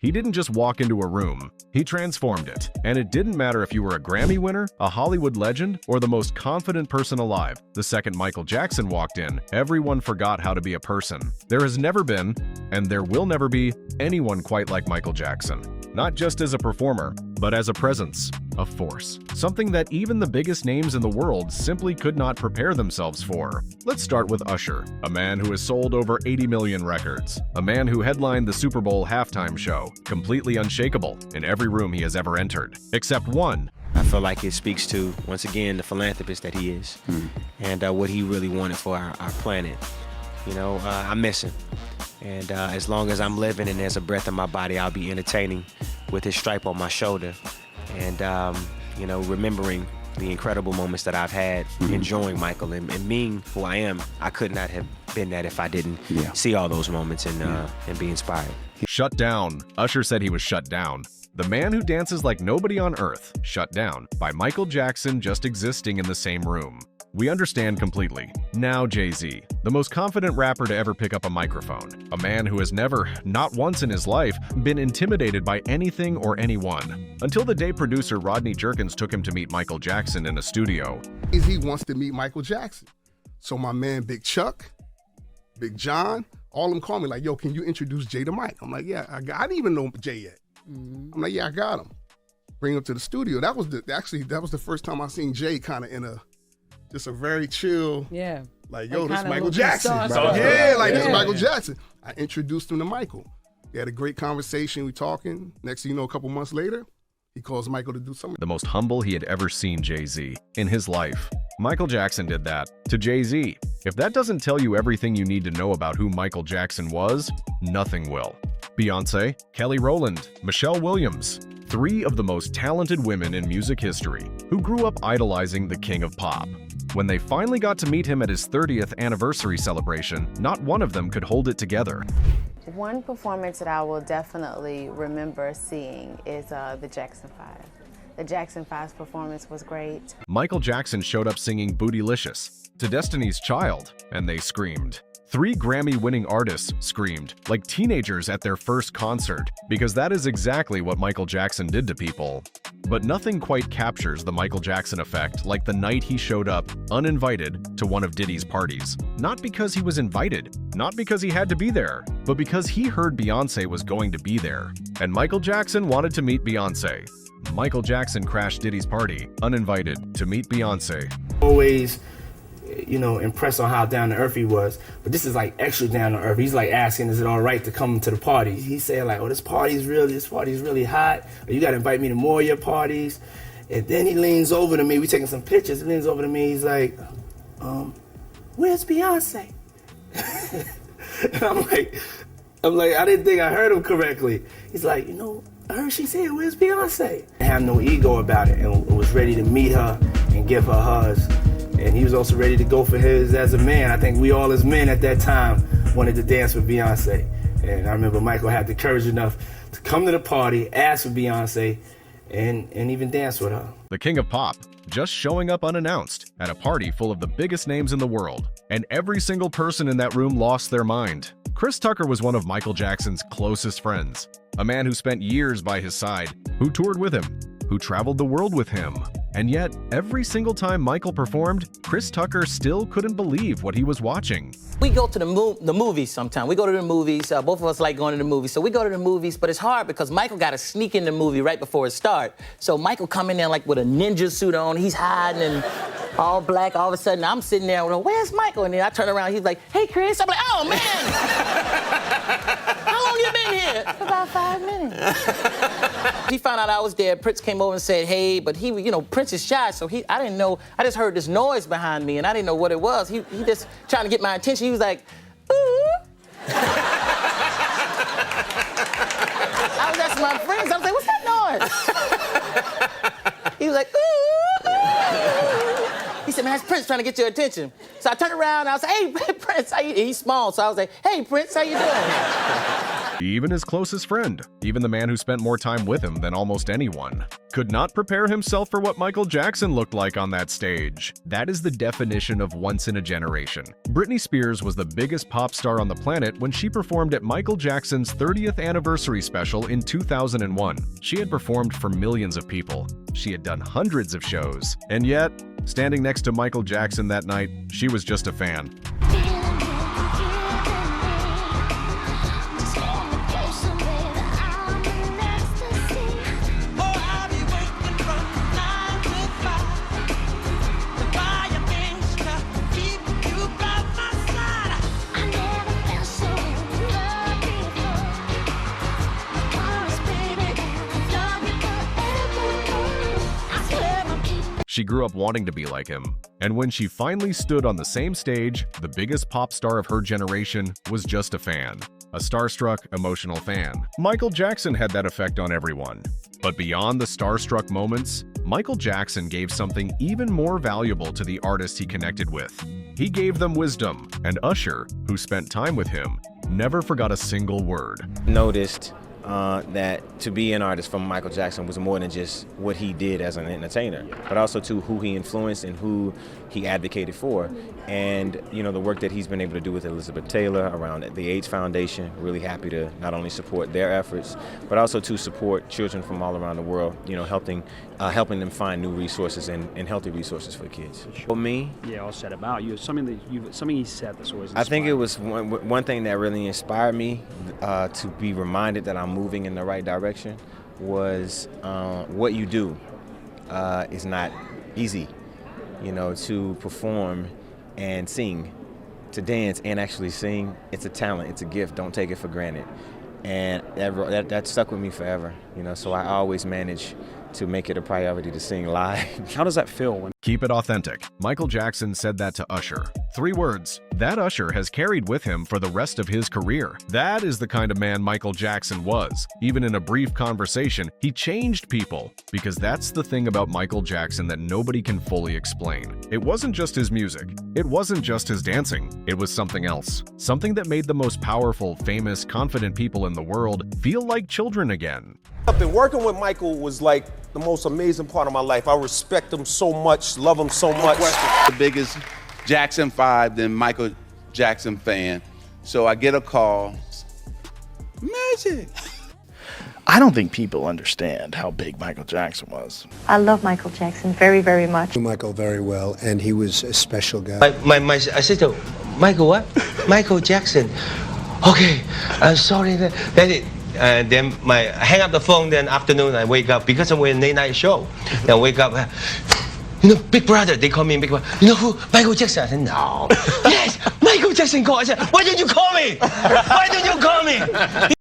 He didn't just walk into a room, he transformed it. And it didn't matter if you were a Grammy winner, a Hollywood legend, or the most confident person alive. The second Michael Jackson walked in, everyone forgot how to be a person. There has never been, and there will never be, anyone quite like Michael Jackson. Not just as a performer, but as a presence, a force. Something that even the biggest names in the world simply could not prepare themselves for. Let's start with Usher, a man who has sold over 80 million records. A man who headlined the Super Bowl halftime show, completely unshakable in every room he has ever entered, except one. I feel like it speaks to, once again, the philanthropist that he is and what he really wanted for our planet. You know, I miss him. And as long as I'm living and there's a breath in my body, I'll be entertaining with his stripe on my shoulder and, you know, remembering the incredible moments that I've had enjoying Michael and being who I am. I could not have been that if I didn't see all those moments and be inspired. Shut down. Usher said he was shut down. The man who dances like nobody on earth, shut down by Michael Jackson just existing in the same room. We understand completely. Now Jay-Z, the most confident rapper to ever pick up a microphone. A man who has never, not once in his life, been intimidated by anything or anyone. Until the day producer Rodney Jerkins took him to meet Michael Jackson in a studio. He wants to meet Michael Jackson. So my man Big Chuck, Big John, all of them call me like, yo, can you introduce Jay to Mike? I'm like, yeah, I didn't even know Jay yet. I'm like, yeah, I got him. Bring him to the studio. That was the first time I seen Jay kind of in just a very chill, like, yo, this is Michael Jackson. This is Michael Jackson. I introduced him to Michael. We had a great conversation, we talking. Next thing you know, a couple months later, he calls Michael to do something. The most humble he had ever seen Jay-Z in his life. Michael Jackson did that to Jay-Z. If that doesn't tell you everything you need to know about who Michael Jackson was, nothing will. Beyonce, Kelly Rowland, Michelle Williams, three of the most talented women in music history who grew up idolizing the king of pop. When they finally got to meet him at his 30th anniversary celebration, not one of them could hold it together. One performance that I will definitely remember seeing is the Jackson 5. The Jackson 5's performance was great. Michael Jackson showed up singing Bootylicious to Destiny's Child, and they screamed. 3 Grammy-winning artists screamed, like teenagers at their first concert, because that is exactly what Michael Jackson did to people. But nothing quite captures the Michael Jackson effect like the night he showed up, uninvited, to one of Diddy's parties. Not because he was invited, not because he had to be there, but because he heard Beyonce was going to be there. And Michael Jackson wanted to meet Beyonce. Michael Jackson crashed Diddy's party, uninvited, to meet Beyonce. Always, you know, impressed on how down to earth he was, but this is like extra down to earth. He's like asking, is it all right to come to the party? He's saying like, oh, this party's really hot, or you gotta invite me to more of your parties. And then he leans over to me, we taking some pictures, he leans over to me, he's like, where's Beyonce? And I'm like, I didn't think I heard him correctly. He's like, you know, I heard she said, where's Beyonce? I have no ego about it and was ready to meet her and give her hugs. And he was also ready to go for his as a man. I think we all as men at that time wanted to dance with Beyonce. And I remember Michael had the courage enough to come to the party, ask for Beyonce, and even dance with her. The king of pop, just showing up unannounced at a party full of the biggest names in the world. And every single person in that room lost their mind. Chris Tucker was one of Michael Jackson's closest friends. A man who spent years by his side, who toured with him, who traveled the world with him. And yet, every single time Michael performed, Chris Tucker still couldn't believe what he was watching. We go to the movies sometimes. We go to the movies. Both of us like going to the movies. So we go to the movies, but it's hard because Michael got to sneak in the movie right before it starts. So Michael come in there like with a ninja suit on. He's hiding and all black. All of a sudden, I'm sitting there, where's Michael? And then I turn around, he's like, hey, Chris. I'm like, oh, man. How long you been here? About 5 minutes. He found out I was there. Prince came over and said, hey, but he, you know, Prince is shy, so I didn't know. I just heard this noise behind me, and I didn't know what it was. He just trying to get my attention. He was like, ooh. I was asking my friends. I was like, what's that noise? He was like, ooh. He said, man, that's Prince trying to get your attention. So I turned around, and I was like, hey, Prince, how you? He's small, so I was like, hey, Prince, how you doing? Even his closest friend, even the man who spent more time with him than almost anyone, could not prepare himself for what Michael Jackson looked like on that stage. That is the definition of once in a generation. Britney Spears was the biggest pop star on the planet when she performed at Michael Jackson's 30th anniversary special in 2001. She had performed for millions of people. She had done hundreds of shows. And yet, standing next to Michael Jackson that night, she was just a fan. She grew up wanting to be like him, and when she finally stood on the same stage, the biggest pop star of her generation was just a fan. A starstruck, emotional fan. Michael Jackson had that effect on everyone. But beyond the starstruck moments, Michael Jackson gave something even more valuable to the artists he connected with. He gave them wisdom, and Usher, who spent time with him, never forgot a single word. Noticed that to be an artist from Michael Jackson was more than just what he did as an entertainer, but also to who he influenced and who he advocated for. And, you know, the work that he's been able to do with Elizabeth Taylor around the AIDS Foundation, really happy to not only support their efforts, but also to support children from all around the world, you know, helping them find new resources and healthy resources for kids. For me? Yeah, all said about you. Something he said that's always inspired. I think it was one thing that really inspired me to be reminded that I'm moving in the right direction was what you do is not easy. You know, to perform and sing, to dance and actually sing, it's a talent, it's a gift, don't take it for granted. And that stuck with me forever, you know, so I always manage to make it a priority to sing live. How does that feel? Keep it authentic. Michael Jackson said that to Usher. 3 words that Usher has carried with him for the rest of his career. That is the kind of man Michael Jackson was. Even in a brief conversation, he changed people, because that's the thing about Michael Jackson that nobody can fully explain. It wasn't just his music. It wasn't just his dancing. It was something else. Something that made the most powerful, famous, confident people in the world feel like children again. And working with Michael was like the most amazing part of my life. I respect him so much, love him so much. The biggest Jackson 5 than Michael Jackson fan. So I get a call. Magic. I don't think people understand how big Michael Jackson was. I love Michael Jackson very, very much. I knew Michael very well, and he was a special guy. My sister, Michael what? Michael Jackson. Okay, I'm sorry. Then I hang up the phone. Then afternoon I wake up because I'm in late night show. Then I wake up. You know, Big Brother. They call me Big Brother. You know who? Michael Jackson. I said no. Yes, Michael Jackson called. I said, why didn't you call me? Why didn't you call me?